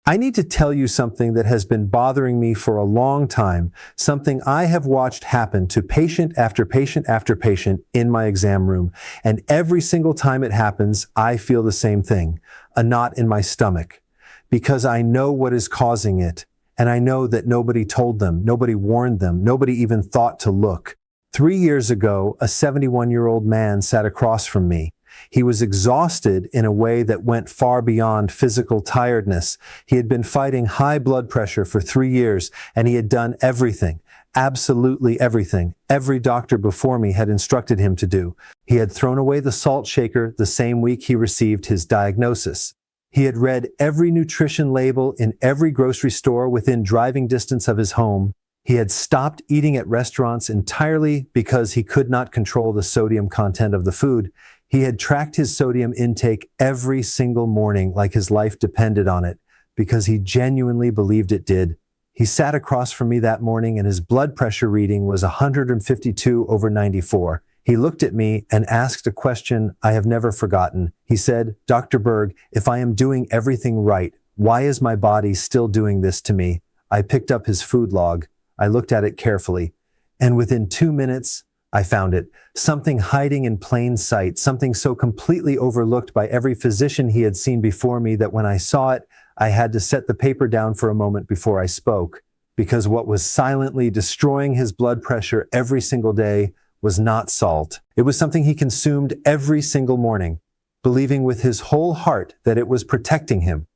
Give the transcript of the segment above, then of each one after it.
I need to tell you something that has been bothering me for a long time, something I have watched happen to patient after patient after patient in my exam room. And every single time it happens, I feel the same thing, a knot in my stomach, because I know what is causing it. And I know that nobody told them, nobody warned them, nobody even thought to look. 3 years ago, a 71-year-old man sat across from me. He was exhausted in a way that went far beyond physical tiredness. He had been fighting high blood pressure for 3 years, and he had done everything, absolutely everything, every doctor before me had instructed him to do. He had thrown away the salt shaker the same week he received his diagnosis. He had read every nutrition label in every grocery store within driving distance of his home. He had stopped eating at restaurants entirely because he could not control the sodium content of the food. He had tracked his sodium intake every single morning like his life depended on it, because he genuinely believed it did. He sat across from me that morning and his blood pressure reading was 152/94. He looked at me and asked a question I have never forgotten. He said, "Dr. Berg, if I am doing everything right, why is my body still doing this to me?" I picked up his food log. I looked at it carefully, and within 2 minutes, I found it. Something hiding in plain sight, something so completely overlooked by every physician he had seen before me that when I saw it, I had to set the paper down for a moment before I spoke, because what was silently destroying his blood pressure every single day was not salt. It was something he consumed every single morning, believing with his whole heart that it was protecting him.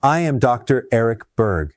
I am Dr. Eric Berg.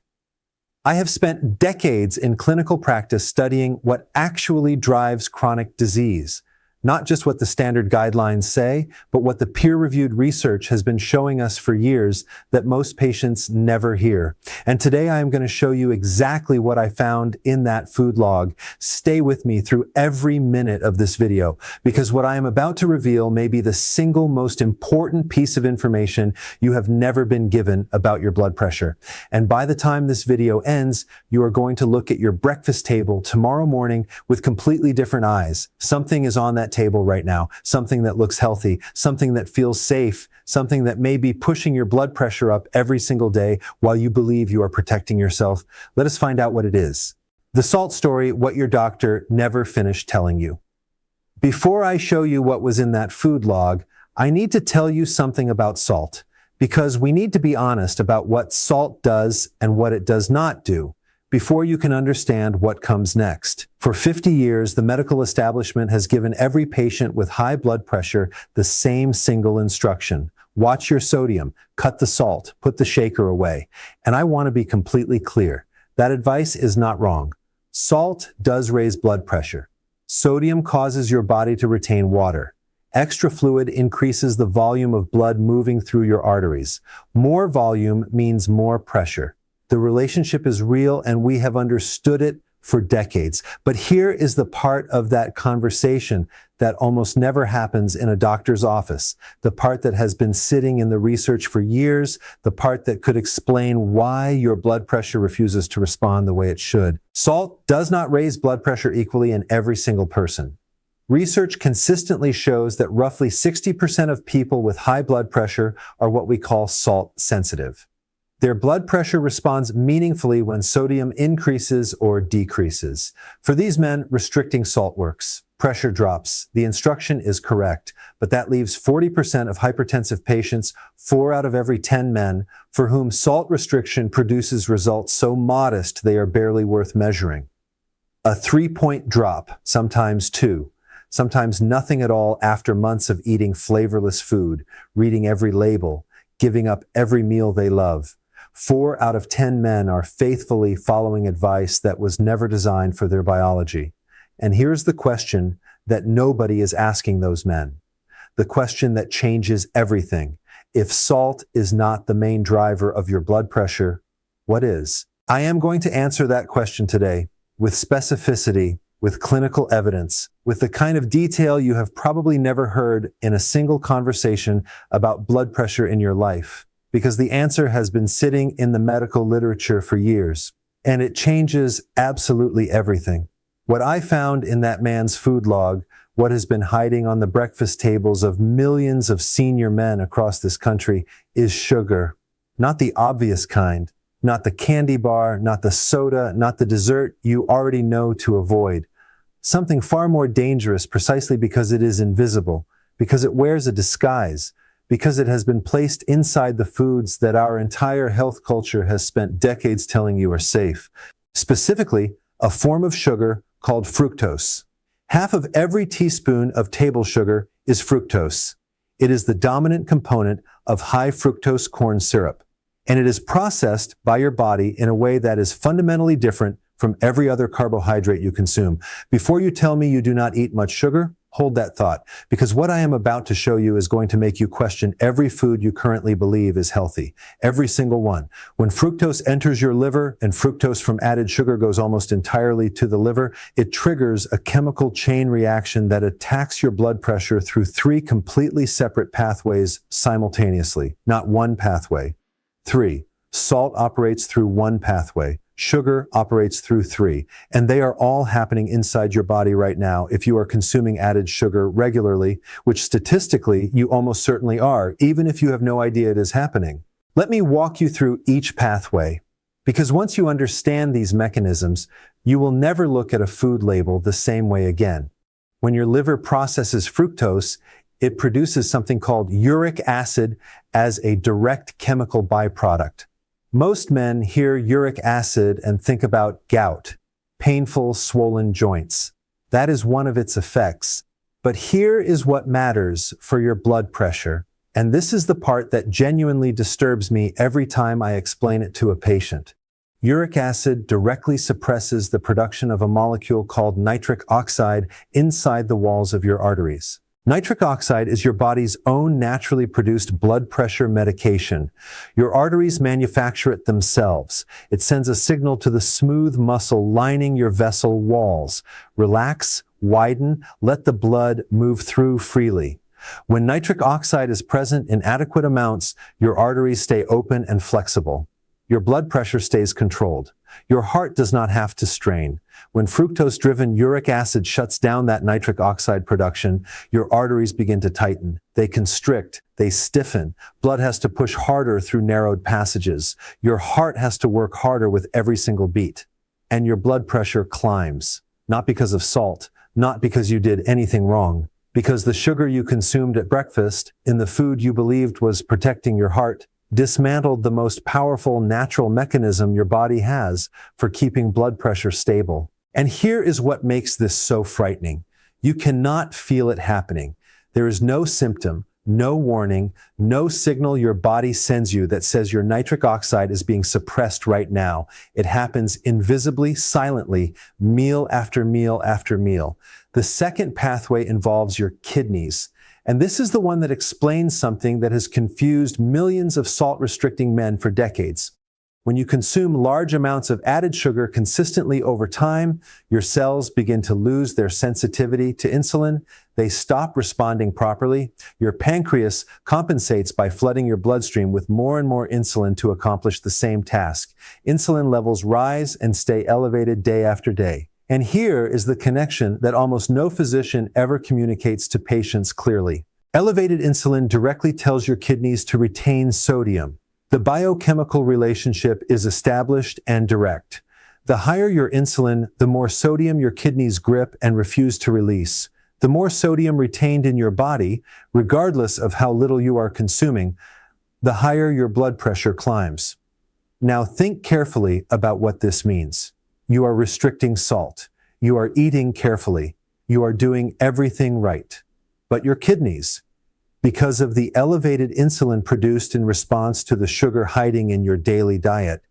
I have spent decades in clinical practice studying what actually drives chronic disease, not just what the standard guidelines say, but what the peer-reviewed research has been showing us for years that most patients never hear. And today I am going to show you exactly what I found in that food log. Stay with me through every minute of this video, because what I am about to reveal may be the single most important piece of information you have never been given about your blood pressure. And by the time this video ends, you are going to look at your breakfast table tomorrow morning with completely different eyes. Something is on that table right now, something that looks healthy, something that feels safe, something that may be pushing your blood pressure up every single day while you believe you are protecting yourself. Let us find out what it is. The salt story, what your doctor never finished telling you. Before I show you what was in that food log, I need to tell you something about salt, because we need to be honest about what salt does and what it does not do, before you can understand what comes next. For 50 years, the medical establishment has given every patient with high blood pressure the same single instruction: watch your sodium, cut the salt, put the shaker away. And I want to be completely clear. That advice is not wrong. Salt does raise blood pressure. Sodium causes your body to retain water. Extra fluid increases the volume of blood moving through your arteries. More volume means more pressure. The relationship is real, and we have understood it for decades. But here is the part of that conversation that almost never happens in a doctor's office, the part that has been sitting in the research for years, the part that could explain why your blood pressure refuses to respond the way it should. Salt does not raise blood pressure equally in every single person. Research consistently shows that roughly 60% of people with high blood pressure are what we call salt sensitive. Their blood pressure responds meaningfully when sodium increases or decreases. For these men, restricting salt works. Pressure drops. The instruction is correct, but that leaves 40% of hypertensive patients, 4 out of every 10 men, for whom salt restriction produces results so modest they are barely worth measuring. A 3-point drop, sometimes 2. Sometimes nothing at all after months of eating flavorless food, reading every label, giving up every meal they love. 4 out of 10 men are faithfully following advice that was never designed for their biology. And here's the question that nobody is asking those men. The question that changes everything. If salt is not the main driver of your blood pressure, what is? I am going to answer that question today with specificity, with clinical evidence, with the kind of detail you have probably never heard in a single conversation about blood pressure in your life. Because the answer has been sitting in the medical literature for years, and it changes absolutely everything. What I found in that man's food log, what has been hiding on the breakfast tables of millions of senior men across this country, is sugar. Not the obvious kind, not the candy bar, not the soda, not the dessert you already know to avoid. Something far more dangerous precisely because it is invisible, because it wears a disguise, because it has been placed inside the foods that our entire health culture has spent decades telling you are safe. Specifically, a form of sugar called fructose. Half of every teaspoon of table sugar is fructose. It is the dominant component of high fructose corn syrup, and it is processed by your body in a way that is fundamentally different from every other carbohydrate you consume. Before you tell me you do not eat much sugar, hold that thought, because what I am about to show you is going to make you question every food you currently believe is healthy. Every single one. When fructose enters your liver, and fructose from added sugar goes almost entirely to the liver, it triggers a chemical chain reaction that attacks your blood pressure through 3 completely separate pathways simultaneously, not one pathway. 3. Salt operates through 1 pathway. Sugar operates through 3, and they are all happening inside your body right now if you are consuming added sugar regularly, which statistically you almost certainly are, even if you have no idea it is happening. Let me walk you through each pathway, because once you understand these mechanisms, you will never look at a food label the same way again. When your liver processes fructose, it produces something called uric acid as a direct chemical byproduct. Most men hear uric acid and think about gout, painful, swollen joints. That is one of its effects. But here is what matters for your blood pressure, and this is the part that genuinely disturbs me every time I explain it to a patient. Uric acid directly suppresses the production of a molecule called nitric oxide inside the walls of your arteries. Nitric oxide is your body's own naturally produced blood pressure medication. Your arteries manufacture it themselves. It sends a signal to the smooth muscle lining your vessel walls. Relax, widen, let the blood move through freely. When nitric oxide is present in adequate amounts, your arteries stay open and flexible. Your blood pressure stays controlled. Your heart does not have to strain. When fructose-driven uric acid shuts down that nitric oxide production, your arteries begin to tighten. They constrict, they stiffen. Blood has to push harder through narrowed passages. Your heart has to work harder with every single beat. And your blood pressure climbs. Not because of salt, not because you did anything wrong, because the sugar you consumed at breakfast, in the food you believed was protecting your heart, dismantled the most powerful natural mechanism your body has for keeping blood pressure stable. And here is what makes this so frightening. You cannot feel it happening. There is no symptom, no warning, no signal your body sends you that says your nitric oxide is being suppressed right now. It happens invisibly, silently, meal after meal after meal. The second pathway involves your kidneys. And this is the one that explains something that has confused millions of salt-restricting men for decades. When you consume large amounts of added sugar consistently over time, your cells begin to lose their sensitivity to insulin. They stop responding properly. Your pancreas compensates by flooding your bloodstream with more and more insulin to accomplish the same task. Insulin levels rise and stay elevated day after day. And here is the connection that almost no physician ever communicates to patients clearly. Elevated insulin directly tells your kidneys to retain sodium. The biochemical relationship is established and direct. The higher your insulin, the more sodium your kidneys grip and refuse to release. The more sodium retained in your body, regardless of how little you are consuming, the higher your blood pressure climbs. Now think carefully about what this means. You are restricting salt. You are eating carefully. You are doing everything right. But your kidneys, because of the elevated insulin produced in response to the sugar hiding in your daily diet,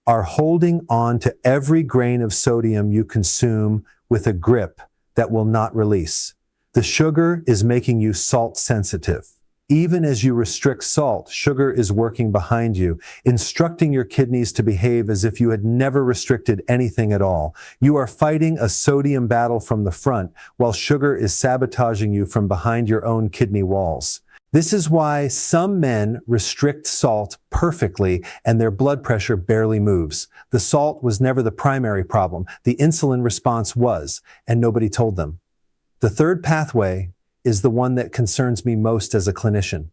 are holding on to every grain of sodium you consume with a grip that will not release. The sugar is making you salt sensitive. Even as you restrict salt, sugar is working behind you, instructing your kidneys to behave as if you had never restricted anything at all. You are fighting a sodium battle from the front, while sugar is sabotaging you from behind your own kidney walls. This is why some men restrict salt perfectly and their blood pressure barely moves. The salt was never the primary problem. The insulin response was, and nobody told them. The third pathway is the one that concerns me most as a clinician,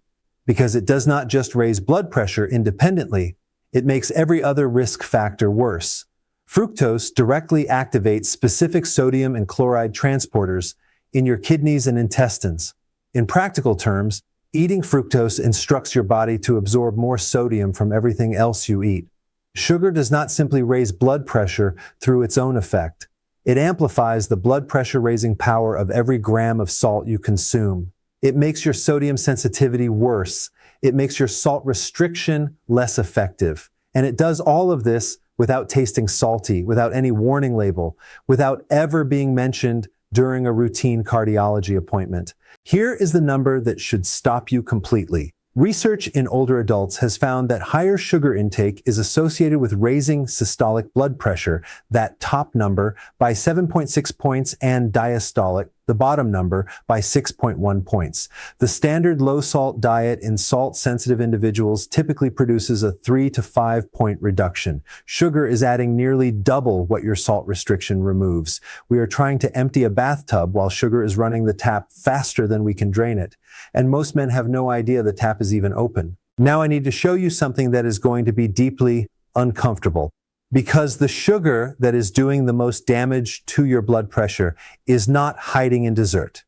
because it does not just raise blood pressure independently, it makes every other risk factor worse. Fructose directly activates specific sodium and chloride transporters in your kidneys and intestines. In practical terms, eating fructose instructs your body to absorb more sodium from everything else you eat. Sugar does not simply raise blood pressure through its own effect. It amplifies the blood pressure-raising power of every gram of salt you consume. It makes your sodium sensitivity worse. It makes your salt restriction less effective. And it does all of this without tasting salty, without any warning label, without ever being mentioned during a routine cardiology appointment. Here is the number that should stop you completely. Research in older adults has found that higher sugar intake is associated with raising systolic blood pressure, that top number, by 7.6 points, and diastolic, the bottom number, by 6.1 points. The standard low-salt diet in salt-sensitive individuals typically produces a 3 to 5 point reduction. Sugar is adding nearly double what your salt restriction removes. We are trying to empty a bathtub while sugar is running the tap faster than we can drain it. And most men have no idea the tap is even open. Now I need to show you something that is going to be deeply uncomfortable. Because the sugar that is doing the most damage to your blood pressure is not hiding in dessert.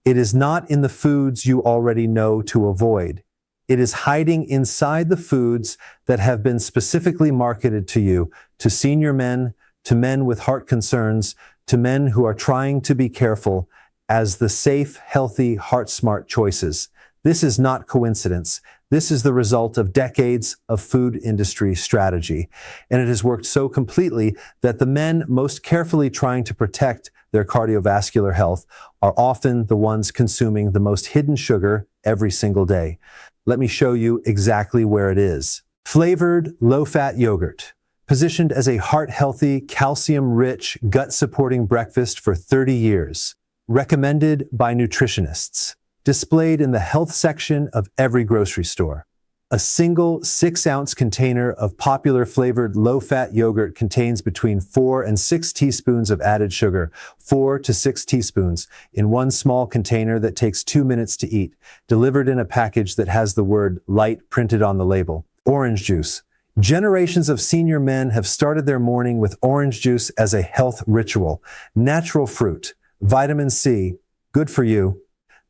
It is not in the foods you already know to avoid. It is hiding inside the foods that have been specifically marketed to you, to senior men, to men with heart concerns, to men who are trying to be careful, as the safe, healthy, heart-smart choices. This is not coincidence. This is the result of decades of food industry strategy. And it has worked so completely that the men most carefully trying to protect their cardiovascular health are often the ones consuming the most hidden sugar every single day. Let me show you exactly where it is. Flavored, low-fat yogurt. Positioned as a heart-healthy, calcium-rich, gut-supporting breakfast for 30 years. Recommended by nutritionists. Displayed in the health section of every grocery store. A single 6-ounce container of popular flavored low-fat yogurt contains between 4 and 6 teaspoons of added sugar, 4 to 6 teaspoons, in one small container that takes 2 minutes to eat, delivered in a package that has the word light printed on the label. Orange juice. Generations of senior men have started their morning with orange juice as a health ritual. Natural fruit, vitamin C, good for you.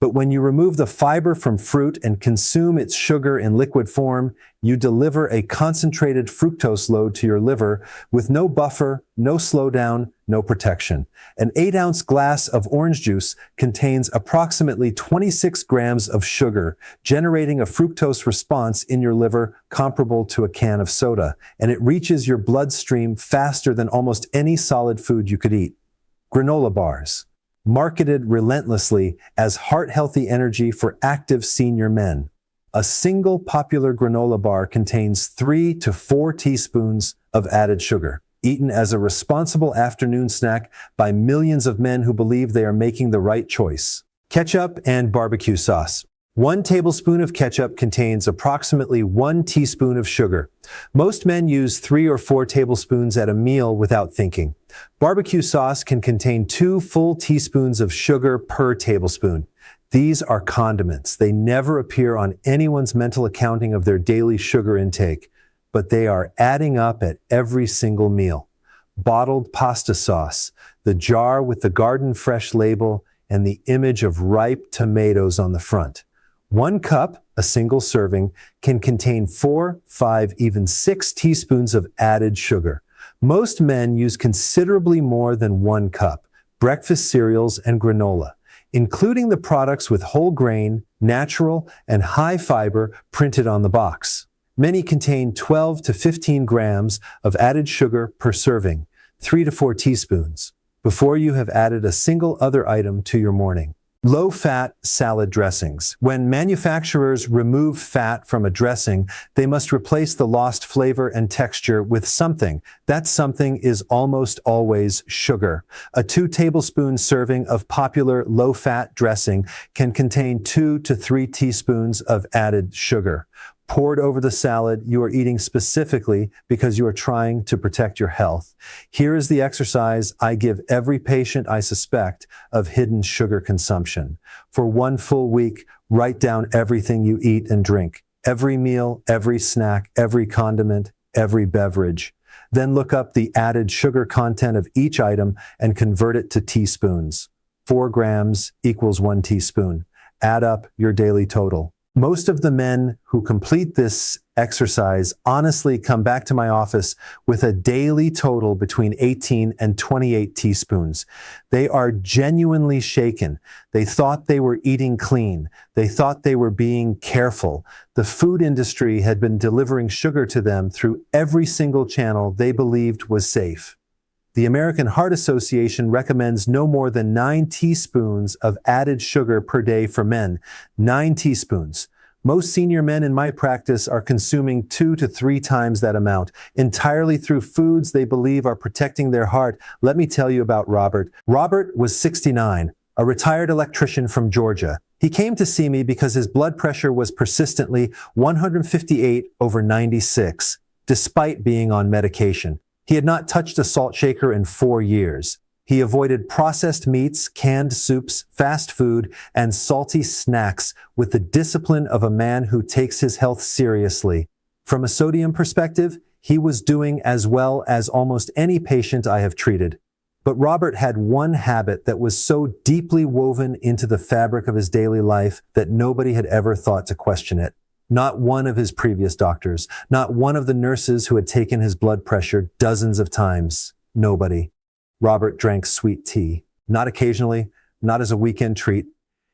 But when you remove the fiber from fruit and consume its sugar in liquid form, you deliver a concentrated fructose load to your liver with no buffer, no slowdown, no protection. An 8-ounce glass of orange juice contains approximately 26 grams of sugar, generating a fructose response in your liver comparable to a can of soda, and it reaches your bloodstream faster than almost any solid food you could eat. Granola bars. Marketed relentlessly as heart-healthy energy for active senior men. A single popular granola bar contains 3 to 4 teaspoons of added sugar, eaten as a responsible afternoon snack by millions of men who believe they are making the right choice. Ketchup and barbecue sauce. 1 tablespoon of ketchup contains approximately 1 teaspoon of sugar. Most men use 3 or 4 tablespoons at a meal without thinking. Barbecue sauce can contain 2 full teaspoons of sugar per tablespoon. These are condiments. They never appear on anyone's mental accounting of their daily sugar intake, but they are adding up at every single meal. Bottled pasta sauce, the jar with the garden fresh label and the image of ripe tomatoes on the front. 1 cup, a single serving, can contain 4, 5, even 6 teaspoons of added sugar. Most men use considerably more than 1 cup. Breakfast cereals and granola, including the products with whole grain, natural, and high fiber printed on the box. Many contain 12 to 15 grams of added sugar per serving, 3 to 4 teaspoons, before you have added a single other item to your morning. Low-fat salad dressings. When manufacturers remove fat from a dressing, they must replace the lost flavor and texture with something. That something is almost always sugar. A 2 tablespoon serving of popular low-fat dressing can contain 2 to 3 teaspoons of added sugar. poured over the salad, you are eating specifically because you are trying to protect your health. Here is the exercise I give every patient I suspect of hidden sugar consumption. For 1 full week, write down everything you eat and drink. Every meal, every snack, every condiment, every beverage. Then look up the added sugar content of each item and convert it to teaspoons. 4 grams equals 1 teaspoon. Add up your daily total. Most of the men who complete this exercise honestly come back to my office with a daily total between 18 and 28 teaspoons. They are genuinely shaken. They thought they were eating clean. They thought they were being careful. The food industry had been delivering sugar to them through every single channel they believed was safe. The American Heart Association recommends no more than 9 teaspoons of added sugar per day for men. 9 teaspoons. Most senior men in my practice are consuming 2 to 3 times that amount, entirely through foods they believe are protecting their heart. Let me tell you about Robert. Robert was 69, a retired electrician from Georgia. He came to see me because his blood pressure was persistently 158/96, despite being on medication. He had not touched a salt shaker in 4 years. He avoided processed meats, canned soups, fast food, and salty snacks with the discipline of a man who takes his health seriously. From a sodium perspective, he was doing as well as almost any patient I have treated. But Robert had one habit that was so deeply woven into the fabric of his daily life that nobody had ever thought to question it. Not one of his previous doctors, not one of the nurses who had taken his blood pressure dozens of times. Nobody. Robert drank sweet tea. Not occasionally, not as a weekend treat.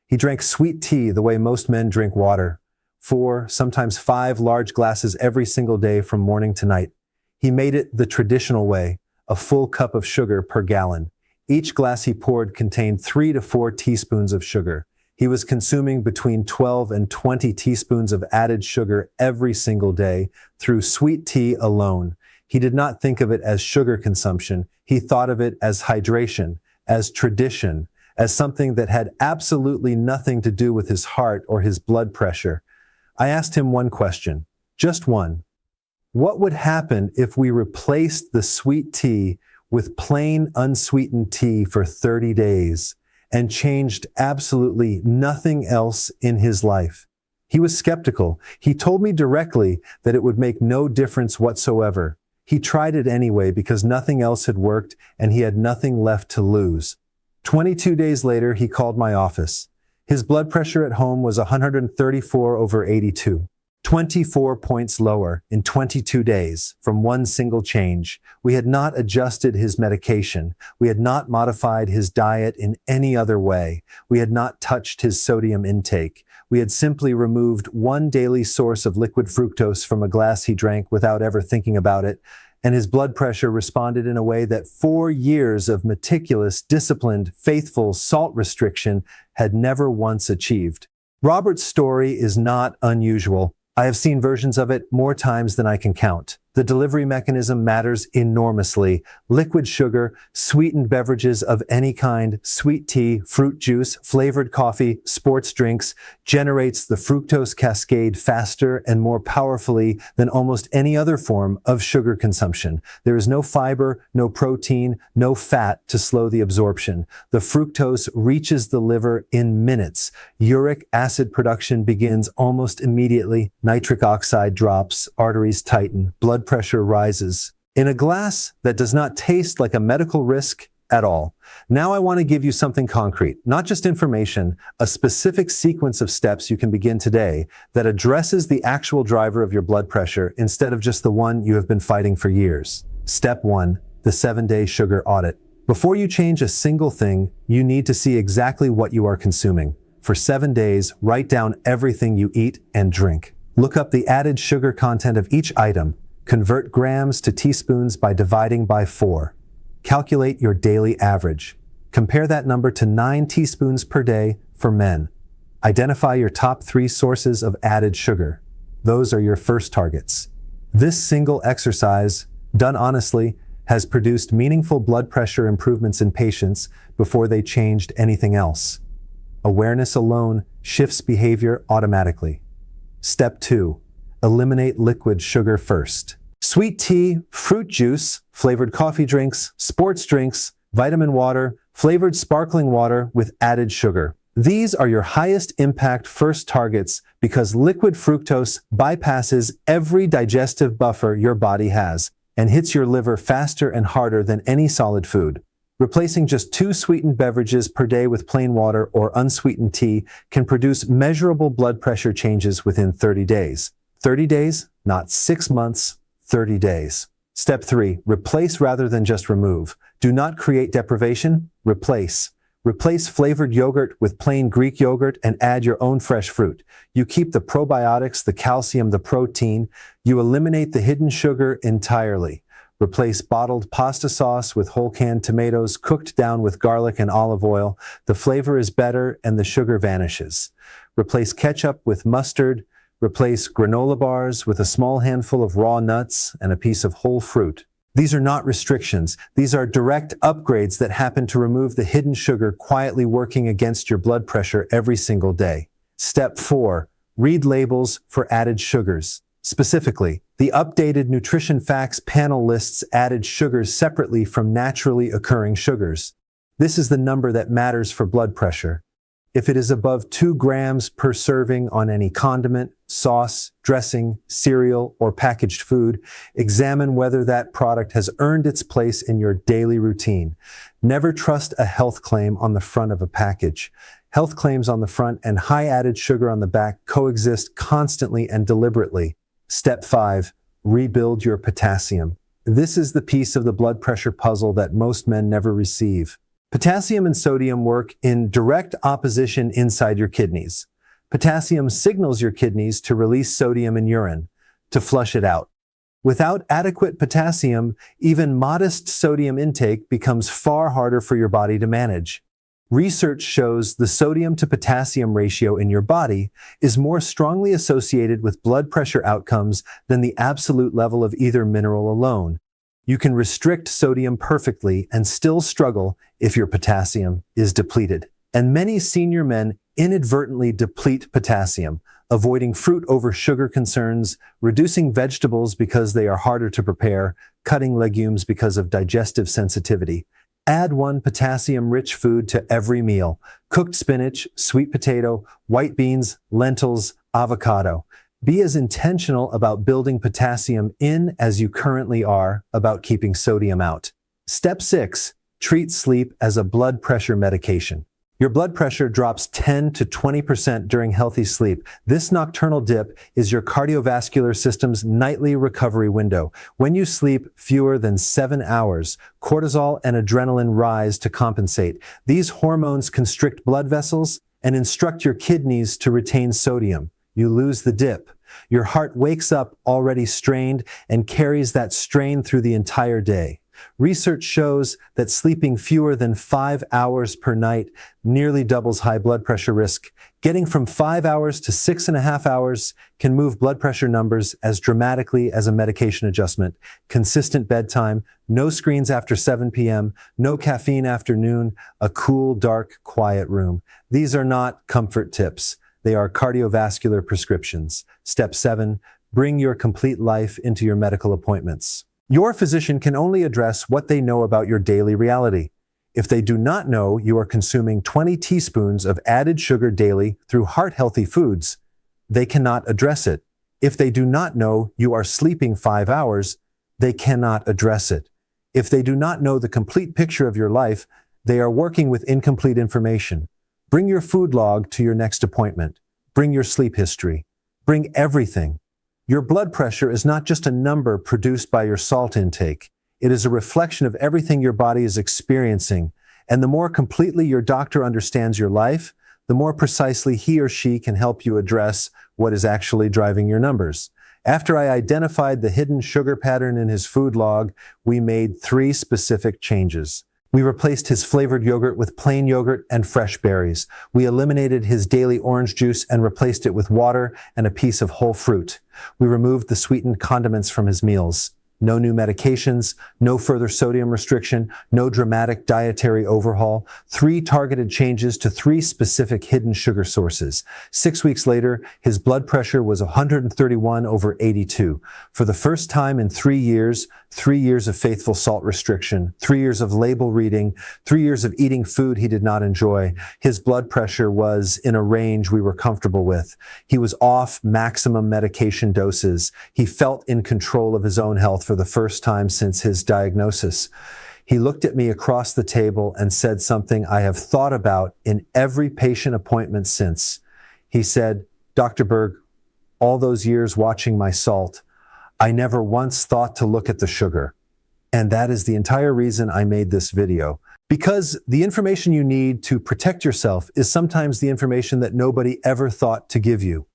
He drank sweet tea the way most men drink water. 4, sometimes 5 large glasses every single day from morning to night. He made it the traditional way, a full cup of sugar per gallon. Each glass he poured contained 3 to 4 teaspoons of sugar. He was consuming between 12 and 20 teaspoons of added sugar every single day through sweet tea alone. He did not think of it as sugar consumption. He thought of it as hydration, as tradition, as something that had absolutely nothing to do with his heart or his blood pressure. I asked him one question, just one. What would happen if we replaced the sweet tea with plain unsweetened tea for 30 days? And changed absolutely nothing else in his life? He was skeptical. He told me directly that it would make no difference whatsoever. He tried it anyway because nothing else had worked and he had nothing left to lose. 22 days later, he called my office. His blood pressure at home was 134/82. 24 points lower in 22 days from one single change. We had not adjusted his medication. We had not modified his diet in any other way. We had not touched his sodium intake. We had simply removed one daily source of liquid fructose from a glass he drank without ever thinking about it, and his blood pressure responded in a way that 4 years of meticulous, disciplined, faithful salt restriction had never once achieved. Robert's story is not unusual. I have seen versions of it more times than I can count. The delivery mechanism matters enormously. Liquid sugar, sweetened beverages of any kind, sweet tea, fruit juice, flavored coffee, sports drinks, generates the fructose cascade faster and more powerfully than almost any other form of sugar consumption. There is no fiber, no protein, no fat to slow the absorption. The fructose reaches the liver in minutes. Uric acid production begins almost immediately. Nitric oxide drops, arteries tighten, blood pressure rises. In a glass that does not taste like a medical risk at all. Now I want to give you something concrete, not just information, a specific sequence of steps you can begin today that addresses the actual driver of your blood pressure instead of just the one you have been fighting for years. Step 1, the 7-day sugar audit. Before you change a single thing, you need to see exactly what you are consuming. For 7 days, write down everything you eat and drink. Look up the added sugar content of each item. Convert grams to teaspoons by dividing by 4. Calculate your daily average. Compare that number to 9 teaspoons per day for men. Identify your top 3 sources of added sugar. Those are your first targets. This single exercise, done honestly, has produced meaningful blood pressure improvements in patients before they changed anything else. Awareness alone shifts behavior automatically. Step 2. Eliminate liquid sugar first. Sweet tea, fruit juice, flavored coffee drinks, sports drinks, vitamin water, flavored sparkling water with added sugar. These are your highest impact first targets because liquid fructose bypasses every digestive buffer your body has and hits your liver faster and harder than any solid food. Replacing just 2 sweetened beverages per day with plain water or unsweetened tea can produce measurable blood pressure changes within 30 days. 30 days, not 6 months, 30 days. Step 3, replace rather than just remove. Do not create deprivation, replace. Replace flavored yogurt with plain Greek yogurt and add your own fresh fruit. You keep the probiotics, the calcium, the protein. You eliminate the hidden sugar entirely. Replace bottled pasta sauce with whole canned tomatoes cooked down with garlic and olive oil. The flavor is better and the sugar vanishes. Replace ketchup with mustard. Replace granola bars with a small handful of raw nuts and a piece of whole fruit. These are not restrictions. These are direct upgrades that happen to remove the hidden sugar quietly working against your blood pressure every single day. Step 4, read labels for added sugars. Specifically, the updated nutrition facts panel lists added sugars separately from naturally occurring sugars. This is the number that matters for blood pressure. If it is above 2 grams per serving on any condiment, sauce, dressing, cereal, or packaged food, examine whether that product has earned its place in your daily routine. Never trust a health claim on the front of a package. Health claims on the front and high added sugar on the back coexist constantly and deliberately. Step 5, rebuild your potassium. This is the piece of the blood pressure puzzle that most men never receive. Potassium and sodium work in direct opposition inside your kidneys. Potassium signals your kidneys to release sodium in urine, to flush it out. Without adequate potassium, even modest sodium intake becomes far harder for your body to manage. Research shows the sodium to potassium ratio in your body is more strongly associated with blood pressure outcomes than the absolute level of either mineral alone. You can restrict sodium perfectly and still struggle if your potassium is depleted. And many senior men inadvertently deplete potassium, avoiding fruit over sugar concerns, reducing vegetables because they are harder to prepare, cutting legumes because of digestive sensitivity. Add 1 potassium-rich food to every meal: cooked spinach, sweet potato, white beans, lentils, avocado. Be as intentional about building potassium in as you currently are about keeping sodium out. Step 6, treat sleep as a blood pressure medication. Your blood pressure drops 10 to 20% during healthy sleep. This nocturnal dip is your cardiovascular system's nightly recovery window. When you sleep fewer than 7 hours, cortisol and adrenaline rise to compensate. These hormones constrict blood vessels and instruct your kidneys to retain sodium. You lose the dip. Your heart wakes up already strained and carries that strain through the entire day. Research shows that sleeping fewer than 5 hours per night nearly doubles high blood pressure risk. Getting from 5 hours to 6.5 hours can move blood pressure numbers as dramatically as a medication adjustment. Consistent bedtime, no screens after 7 p.m., no caffeine after noon, a cool, dark, quiet room. These are not comfort tips. They are cardiovascular prescriptions. Step 7, bring your complete life into your medical appointments. Your physician can only address what they know about your daily reality. If they do not know you are consuming 20 teaspoons of added sugar daily through heart-healthy foods, they cannot address it. If they do not know you are sleeping 5 hours, they cannot address it. If they do not know the complete picture of your life, they are working with incomplete information. Bring your food log to your next appointment. Bring your sleep history. Bring everything. Your blood pressure is not just a number produced by your salt intake. It is a reflection of everything your body is experiencing. And the more completely your doctor understands your life, the more precisely he or she can help you address what is actually driving your numbers. After I identified the hidden sugar pattern in his food log, we made 3 specific changes. We replaced his flavored yogurt with plain yogurt and fresh berries. We eliminated his daily orange juice and replaced it with water and a piece of whole fruit. We removed the sweetened condiments from his meals. No new medications, no further sodium restriction, no dramatic dietary overhaul, 3 targeted changes to 3 specific hidden sugar sources. 6 weeks later, his blood pressure was 131/82. For the first time in 3 years, 3 years of faithful salt restriction, 3 years of label reading, 3 years of eating food he did not enjoy, his blood pressure was in a range we were comfortable with. He was off maximum medication doses. He felt in control of his own health for the first time since his diagnosis. He looked at me across the table and said something I have thought about in every patient appointment since. He said, "Dr. Berg, all those years watching my salt, I never once thought to look at the sugar." And that is the entire reason I made this video. Because the information you need to protect yourself is sometimes the information that nobody ever thought to give you.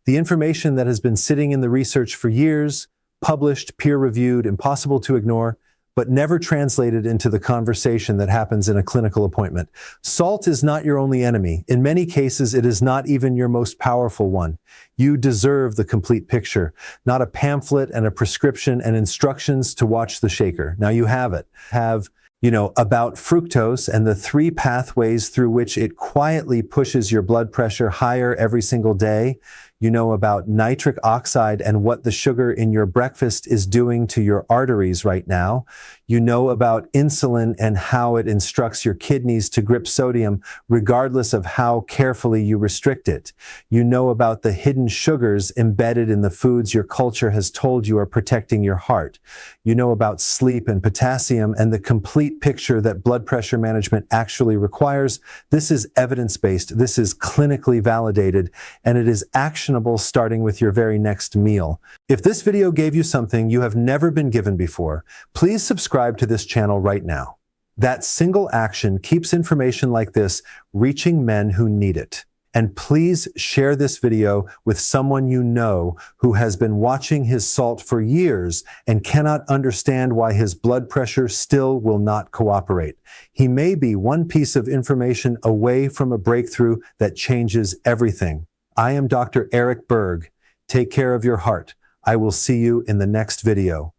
The information that has been sitting in the research for years, published, peer-reviewed, impossible to ignore, but never translated into the conversation that happens in a clinical appointment. Salt is not your only enemy. In many cases, it is not even your most powerful one. You deserve the complete picture, not a pamphlet and a prescription and instructions to watch the shaker. Now you have it. About fructose and the 3 pathways through which it quietly pushes your blood pressure higher every single day. You know about nitric oxide and what the sugar in your breakfast is doing to your arteries right now. You know about insulin and how it instructs your kidneys to grip sodium regardless of how carefully you restrict it. You know about the hidden sugars embedded in the foods your culture has told you are protecting your heart. You know about sleep and potassium and the complete picture that blood pressure management actually requires. This is evidence-based, this is clinically validated, and it is actionable starting with your very next meal. If this video gave you something you have never been given before, please subscribe to this channel right now. That single action keeps information like this reaching men who need it. And please share this video with someone you know who has been watching his salt for years and cannot understand why his blood pressure still will not cooperate. He may be one piece of information away from a breakthrough that changes everything. I am Dr. Eric Berg. Take care of your heart. I will see you in the next video.